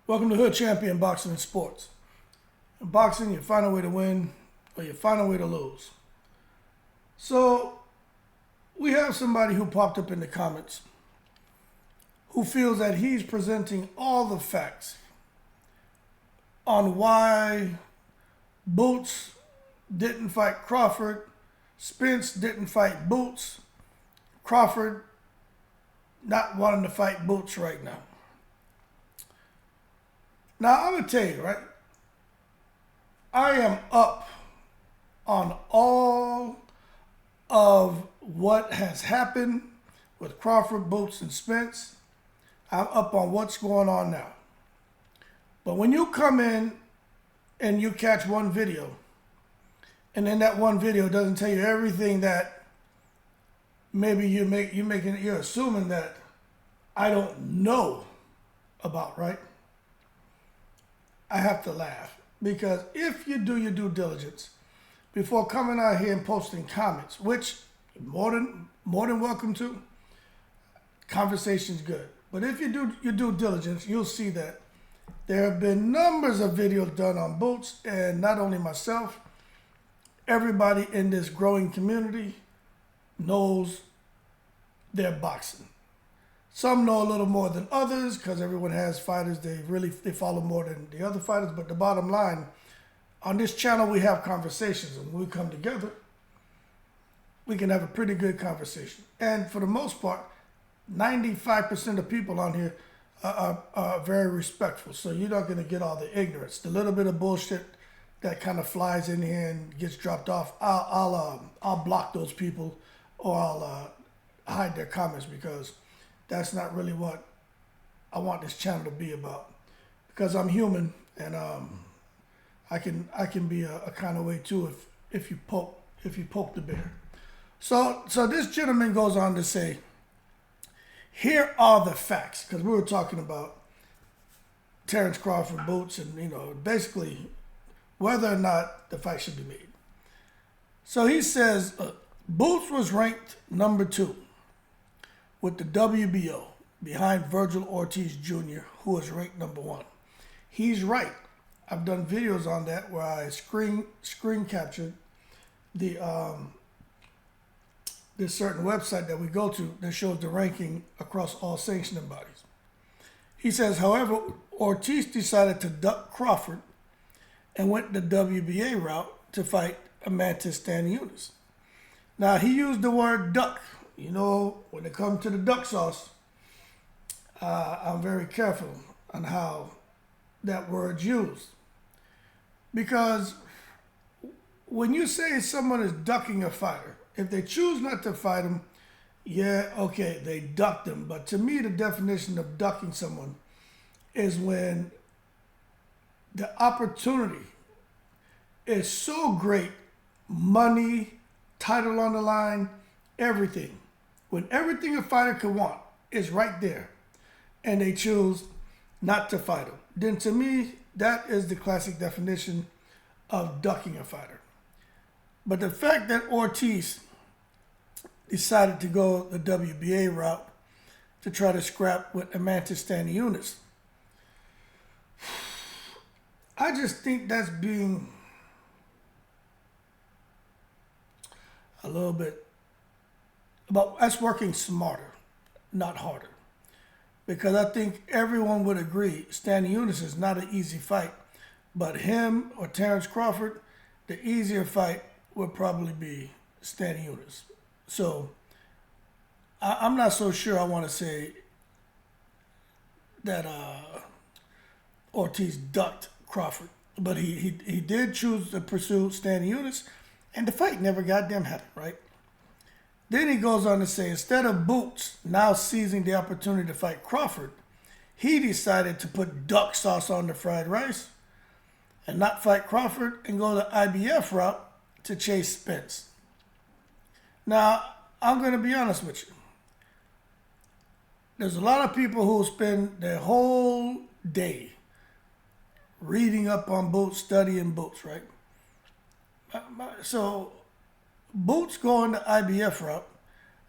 Welcome to Hood Champion Boxing and Sports. In boxing, you find a way to win or you find a way to lose. So, we have somebody who popped up in the comments who feels that he's presenting all the facts on why Boots didn't fight Crawford, Spence didn't fight Boots, Crawford not wanting to fight Boots right now. Now, I'm going to tell you, right? I am up on all of what has happened with Crawford, Boots, and Spence. I'm up on what's going on now. But when you come in and you catch one video, and then that one video doesn't tell you everything that maybe you're assuming that I don't know about, right? I have to laugh, because if you do your due diligence before coming out here and posting comments, which more than welcome to, conversation's good. But if you do your due diligence, you'll see that there have been numbers of videos done on Boots, and not only myself, everybody in this growing community knows their boxing. Some know a little more than others because everyone has fighters they follow more than the other fighters. But the bottom line, on this channel we have conversations, and when we come together, we can have a pretty good conversation. And for the most part, 95% of people on here are very respectful. So you're not going to get all the ignorance. The little bit of bullshit that kind of flies in here and gets dropped off, I'll block those people, or I'll hide their comments, because that's not really what I want this channel to be about. Because I'm human, and I can be a kind of way too if you poke the bear. So this gentleman goes on to say, here are the facts, because we were talking about Terence Crawford, Boots, and basically whether or not the fight should be made. So he says Boots was ranked number 2 with the WBO behind Virgil Ortiz Jr., who was ranked number 1. He's right. I've done videos on that where I screen captured this certain website that we go to that shows the ranking across all sanctioning bodies. He says, however, Ortiz decided to duck Crawford and went the WBA route to fight Amantis Stanionis. Now, he used the word duck. When it comes to the duck sauce, I'm very careful on how that word's used. Because when you say someone is ducking a fighter, if they choose not to fight him, yeah, okay, they ducked him. But to me, the definition of ducking someone is when the opportunity is so great, money, title on the line, everything. When everything a fighter could want is right there, and they choose not to fight him, then to me, that is the classic definition of ducking a fighter. But the fact that Ortiz decided to go the WBA route to try to scrap with Amantis Stanionis, I just think that's being a little bit about us working smarter, not harder. Because I think everyone would agree Stanionis is not an easy fight, but him or Terence Crawford, the easier fight would probably be Stanionis. So I'm not so sure I want to say that Ortiz ducked Crawford, but he did choose to pursue Stanionis, and the fight never goddamn happened, right? Then he goes on to say, instead of Boots now seizing the opportunity to fight Crawford, he decided to put duck sauce on the fried rice and not fight Crawford and go the IBF route to chase Spence. Now, I'm going to be honest with you. There's a lot of people who spend their whole day reading up on Boots, studying Boots, right? So Boots going the IBF route,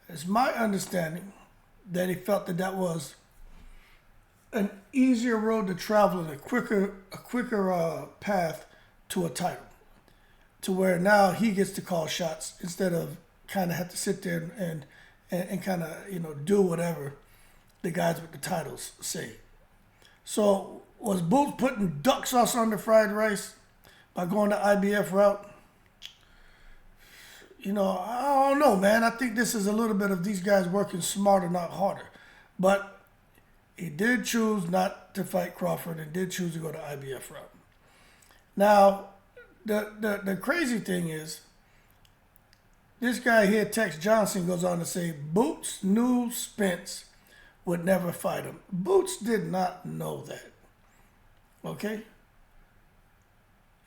it's my understanding that he felt that was an easier road to travel and a quicker path to a title, to where now he gets to call shots instead of kind of have to sit there and kind of do whatever the guys with the titles say. So was Boots putting duck sauce on the fried rice by going the IBF route? I don't know, man. I think this is a little bit of these guys working smarter, not harder. But he did choose not to fight Crawford and did choose to go the IBF route. Now, the crazy thing is, this guy here, Tex Johnson, goes on to say, Boots knew Spence would never fight him. Boots did not know that. Okay?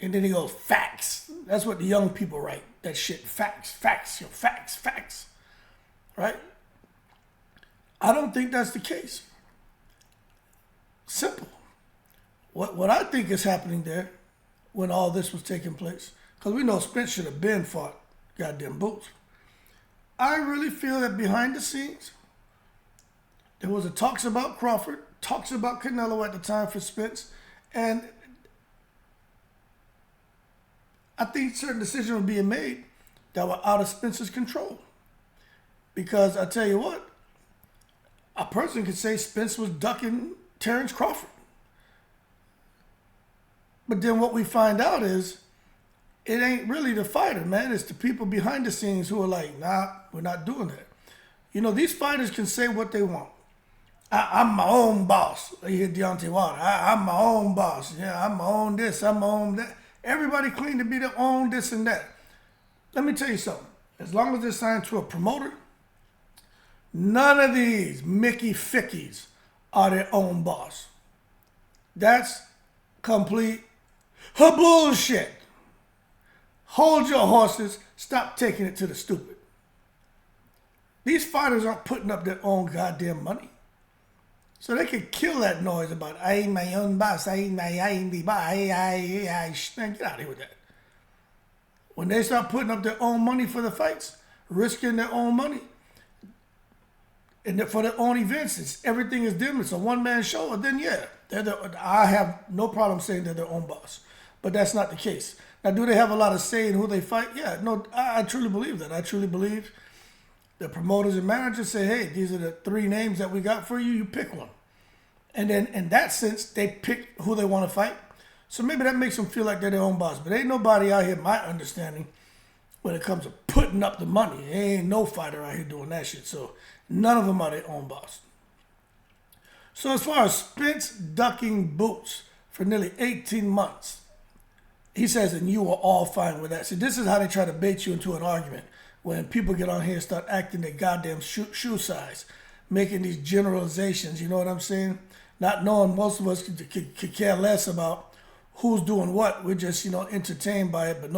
And then he goes, facts. That's what the young people write. That shit, facts, facts. Right? I don't think that's the case. Simple. What I think is happening there when all this was taking place, because we know Spence should have been fought goddamn Boots. I really feel that behind the scenes, there was a talks about Crawford, talks about Canelo at the time for Spence, and I think certain decisions were being made that were out of Spence's control. Because I tell you what, a person could say Spence was ducking Terence Crawford. But then what we find out is, it ain't really the fighter, man. It's the people behind the scenes who are like, nah, we're not doing that. These fighters can say what they want. I'm my own boss. You hear Deontay Wilder. I'm my own boss. Yeah, I'm my own this, I'm my own that. Everybody claim to be their own this and that. Let me tell you something. As long as they're signed to a promoter, none of these Mickey Fickies are their own boss. That's complete bullshit. Hold your horses. Stop taking it to the stupid. These fighters aren't putting up their own goddamn money. So they can kill that noise about, I ain't my own boss, I ain't the boss, man, get out of here with that. When they start putting up their own money for the fights, risking their own money, and for their own events, everything is them, it's a one-man show, and then yeah, I have no problem saying they're their own boss. But that's not the case. Now, do they have a lot of say in who they fight? Yeah, no, I truly believe that. I truly believe the promoters and managers say, hey, these are the 3 names that we got for you, you pick one. And then in that sense, they pick who they want to fight. So maybe that makes them feel like they're their own boss. But ain't nobody out here, my understanding, when it comes to putting up the money. There ain't no fighter out here doing that shit. So none of them are their own boss. So as far as Spence ducking Boots for nearly 18 months, he says, and you are all fine with that. See, this is how they try to bait you into an argument. When people get on here and start acting their goddamn shoe size, making these generalizations, you know what I'm saying? Not knowing, most of us could care less about who's doing what. We're just, entertained by it, but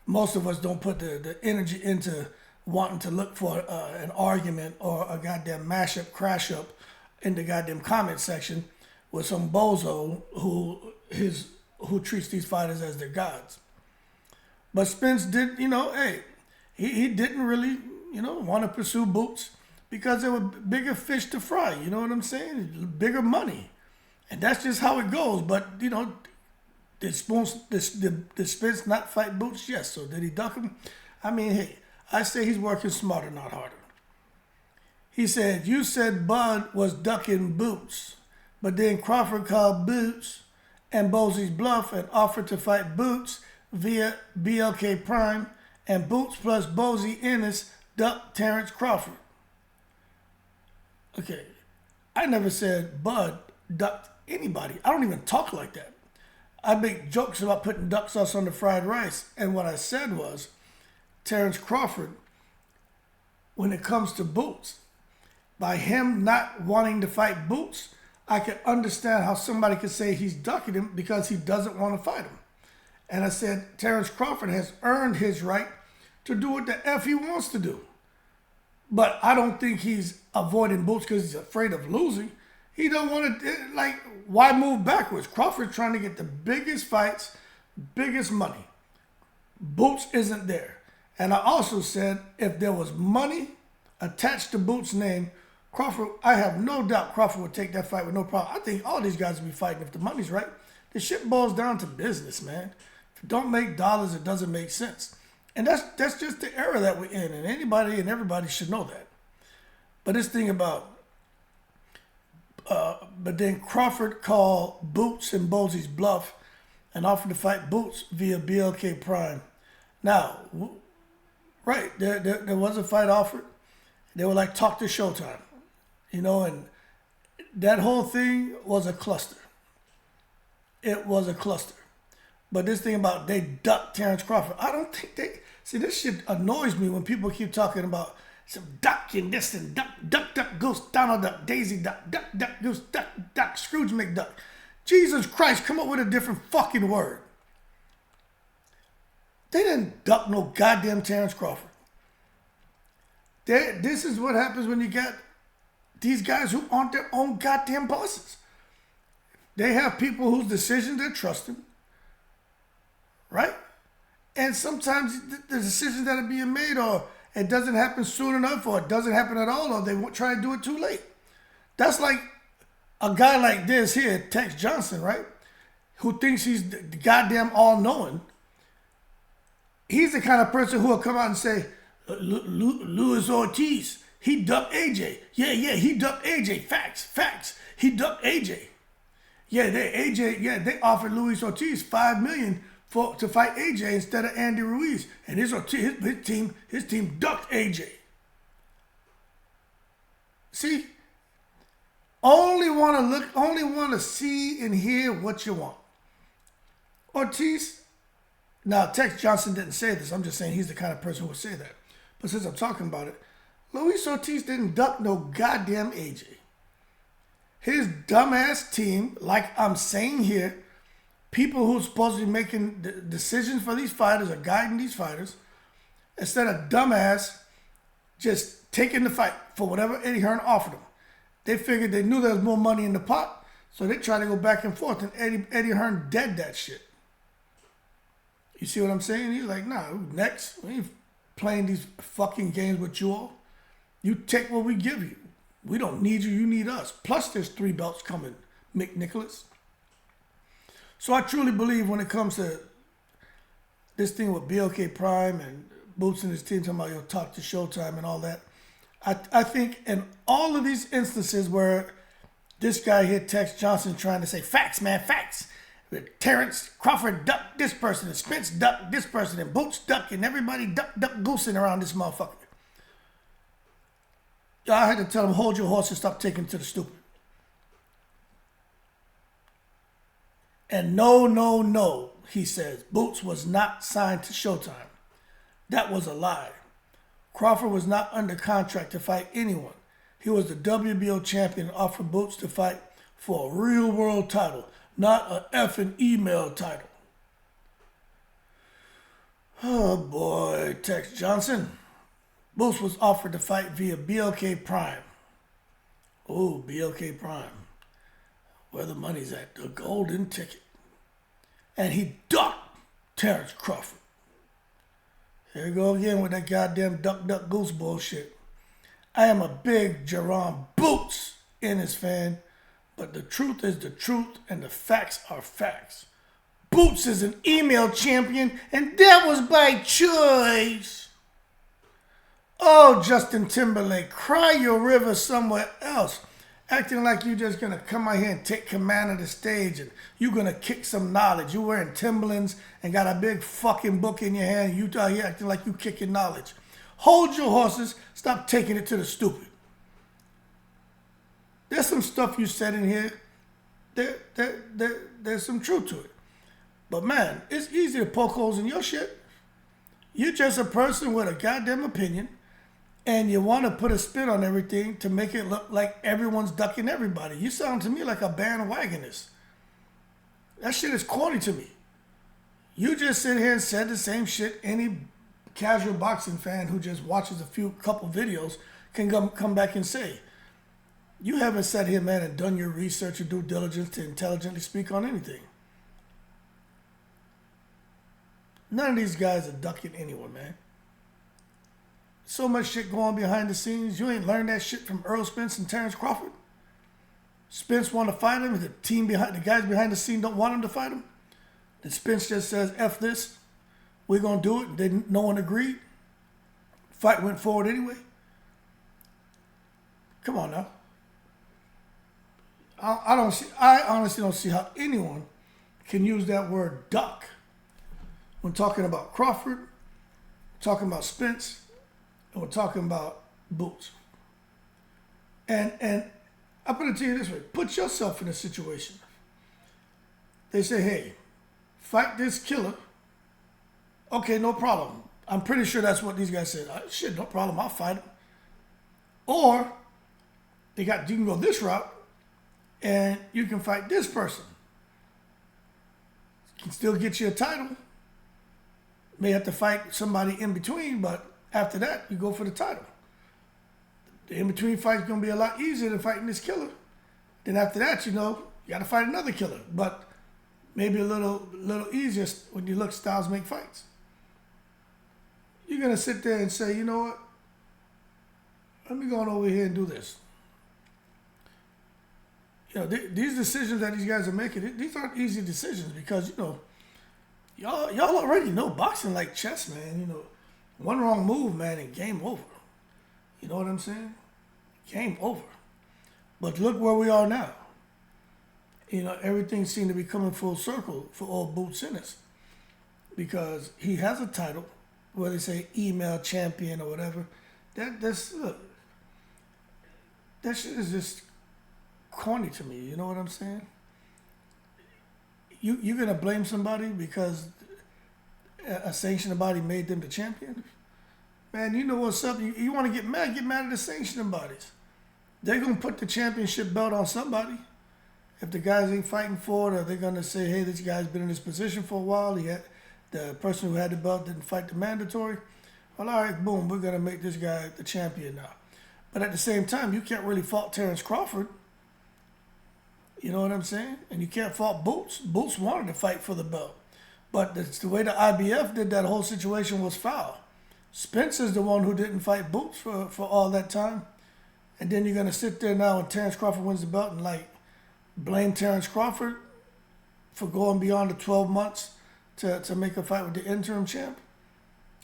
most of us don't put the energy into wanting to look for an argument or a goddamn mashup, crash up in the goddamn comment section with some bozo who treats these fighters as their gods. But Spence did, hey, he didn't really, want to pursue Boots because there were bigger fish to fry. You know what I'm saying? Bigger money. And that's just how it goes. But, did Spence not fight Boots? Yes. So did he duck him? I mean, hey, I say he's working smarter, not harder. He said, you said Bud was ducking Boots, but then Crawford called Boots and Bosey's bluff and offered to fight Boots via BLK Prime, and Boots plus Bosey Ennis ducked Terence Crawford. Okay, I never said Bud ducked anybody. I don't even talk like that. I make jokes about putting duck sauce on the fried rice, and what I said was, Terence Crawford, when it comes to Boots, by him not wanting to fight Boots, I can understand how somebody could say he's ducking him because he doesn't want to fight him. And I said, Terence Crawford has earned his right to do what the F he wants to do. But I don't think he's avoiding Boots because he's afraid of losing. He don't want to, why move backwards? Crawford's trying to get the biggest fights, biggest money. Boots isn't there. And I also said if there was money attached to Boots' name, Crawford, I have no doubt Crawford would take that fight with no problem. I think all these guys would be fighting if the money's right. The shit boils down to business, man. If it don't make dollars, it doesn't make sense. And that's just the era that we're in, and anybody and everybody should know that. But this thing about, but then Crawford called Boots and Bosey's bluff and offered to fight Boots via BLK Prime. Now, right, there was a fight offered. They were like, talk to Showtime. You know, and that whole thing was a cluster. It was a cluster. But this thing about they ducked Terence Crawford, I don't think they... See, this shit annoys me when people keep talking about some duck and this and duck, duck, goose, Donald Duck, Daisy Duck, duck, goose, duck, Scrooge McDuck. Jesus Christ, come up with a different fucking word. They didn't duck no goddamn Terence Crawford. This is what happens when you get these guys who aren't their own goddamn bosses. They have people whose decisions they're trusting, right? And sometimes the decisions that are being made, or it doesn't happen soon enough, or it doesn't happen at all, or they try to do it too late. That's like a guy like this here, Tex Johnson, right? Who thinks he's the goddamn all-knowing. He's the kind of person who will come out and say, Luis Ortiz, he ducked AJ. Yeah, he ducked AJ. Facts. He ducked AJ. Yeah, they offered Luis Ortiz $5 million to fight AJ instead of Andy Ruiz, and his team ducked AJ. See, only want to see and hear what you want. Ortiz. Now, Tex Johnson didn't say this. I'm just saying he's the kind of person who would say that. But since I'm talking about it, Luis Ortiz didn't duck no goddamn AJ. His dumbass team, like I'm saying here, people who are supposed to be making decisions for these fighters or guiding these fighters, instead of dumbass just taking the fight for whatever Eddie Hearn offered them. They figured they knew there was more money in the pot, so they tried to go back and forth, and Eddie Hearn dead that shit. You see what I'm saying? He's like, nah, next. We ain't playing these fucking games with you all. You take what we give you. We don't need you, you need us. Plus there's 3 belts coming, Mick Nicholas. So I truly believe when it comes to this thing with BLK Prime and Boots and his team talking about, you'll talk to Showtime and all that. I think in all of these instances where this guy here, Tex Johnson, trying to say, facts, man, facts. Terence Crawford ducked this person, and Spence ducked this person, and Boots ducked, and everybody duck goosing around this motherfucker. I had to tell him, hold your horse and stop taking to the stupid. And no, he says, Boots was not signed to Showtime. That was a lie. Crawford was not under contract to fight anyone. He was the WBO champion and offered Boots to fight for a real world title, not a effing email title. Oh boy, Tex Johnson. Boots was offered to fight via BLK Prime. Oh, BLK Prime. Where the money's at, the golden ticket. And he ducked Terence Crawford. Here we go again with that goddamn duck goose bullshit. I am a big Jerome Boots Ennis fan, but the truth is the truth and the facts are facts. Boots is an email champion, and that was by choice. Oh, Justin Timberlake, cry your river somewhere else. Acting like you're just going to come out here and take command of the stage and you're going to kick some knowledge. You wearing Timberlands and got a big fucking book in your hand. You out here acting like you kicking knowledge. Hold your horses. Stop taking it to the stupid. There's some stuff you said in here. There's some truth to it. But man, it's easy to poke holes in your shit. You're just a person with a goddamn opinion. And you want to put a spin on everything to make it look like everyone's ducking everybody. You sound to me like a bandwagonist. That shit is corny to me. You just sit here and said the same shit any casual boxing fan who just watches a couple videos can come back and say. You haven't sat here, man, and done your research or due diligence to intelligently speak on anything. None of these guys are ducking anyone, man. So much shit going on behind the scenes. You ain't learned that shit from Earl Spence and Terence Crawford. Spence want to fight him. The guys behind the scene don't want him to fight him. Then Spence just says, F this. We're going to do it. Then no one agreed. Fight went forward anyway. Come on now. I honestly don't see how anyone can use that word duck when talking about Crawford, talking about Spence, and we're talking about Boots. And I'm going to tell you this way. Put yourself in a situation. They say, hey, fight this killer. Okay, no problem. I'm pretty sure that's what these guys said. Shit, no problem. I'll fight him. Or you can go this route and you can fight this person. You can still get you a title. May have to fight somebody in between, but after that, you go for the title. The in-between fight is going to be a lot easier than fighting this killer. Then after that, you got to fight another killer. But maybe a little easier when you look styles make fights. You're going to sit there and say, you know what? Let me go on over here and do this. These decisions that these guys are making, these aren't easy decisions because, y'all already know boxing like chess, man. One wrong move, man, and game over. You know what I'm saying? Game over. But look where we are now. Everything seemed to be coming full circle for old Boots Ennis because he has a title, whether they say email champion or whatever. Look, that shit is just corny to me. You know what I'm saying? You're gonna blame somebody because a sanctioning body made them the champion? Man, you know what's up. You want to get mad at the sanctioning bodies. They're going to put the championship belt on somebody. If the guys ain't fighting for it, or they're going to say, hey, this guy's been in this position for a while. The person who had the belt didn't fight the mandatory. Well, all right, boom, we're going to make this guy the champion now. But at the same time, you can't really fault Terence Crawford. You know what I'm saying? And you can't fault Boots. Boots wanted to fight for the belt. But the way the IBF did that whole situation was foul. Spence is the one who didn't fight Boots for all that time. And then you're going to sit there now when Terence Crawford wins the belt and blame Terence Crawford for going beyond the 12 months to make a fight with the interim champ.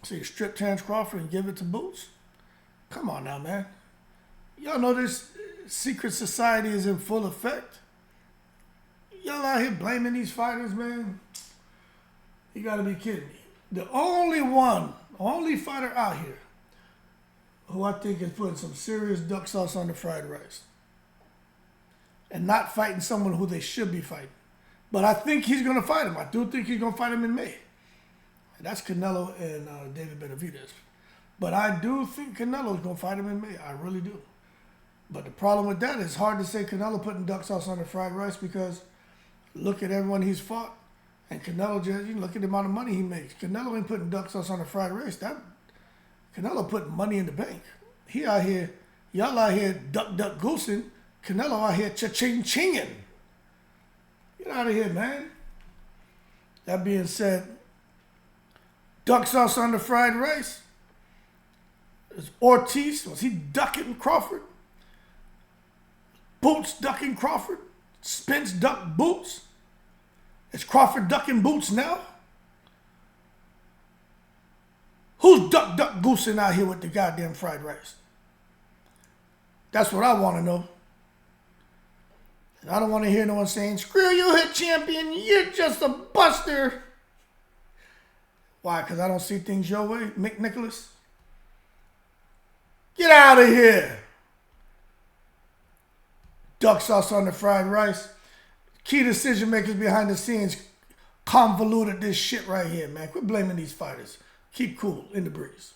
So you strip Terence Crawford and give it to Boots? Come on now, man. Y'all know this secret society is in full effect. Y'all out here blaming these fighters, man. You got to be kidding me. The only fighter out here who I think is putting some serious duck sauce on the fried rice and not fighting someone who they should be fighting. But I think he's going to fight him. I do think he's going to fight him in May. And that's Canelo and David Benavidez. But I do think Canelo is going to fight him in May. I really do. But the problem with that is it's hard to say Canelo putting duck sauce on the fried rice because look at everyone he's fought. And Canelo just, look at the amount of money he makes. Canelo ain't putting duck sauce on the fried rice. Canelo putting money in the bank. He out here, y'all out here duck goosing. Canelo out here cha-ching-chinging. Get out of here, man. That being said, duck sauce on the fried rice. Is Ortiz, was he ducking Crawford? Boots ducking Crawford? Spence ducked Boots? Is Crawford ducking Boots now? Who's duck goosing out here with the goddamn fried rice? That's what I want to know. And I don't want to hear no one saying, screw you, Hood Champion, you're just a buster. Why? Because I don't see things your way, Mick Nicholas? Get out of here. Duck sauce on the fried rice. Key decision makers behind the scenes convoluted this shit right here, man. Quit blaming these fighters. Keep cool in the breeze.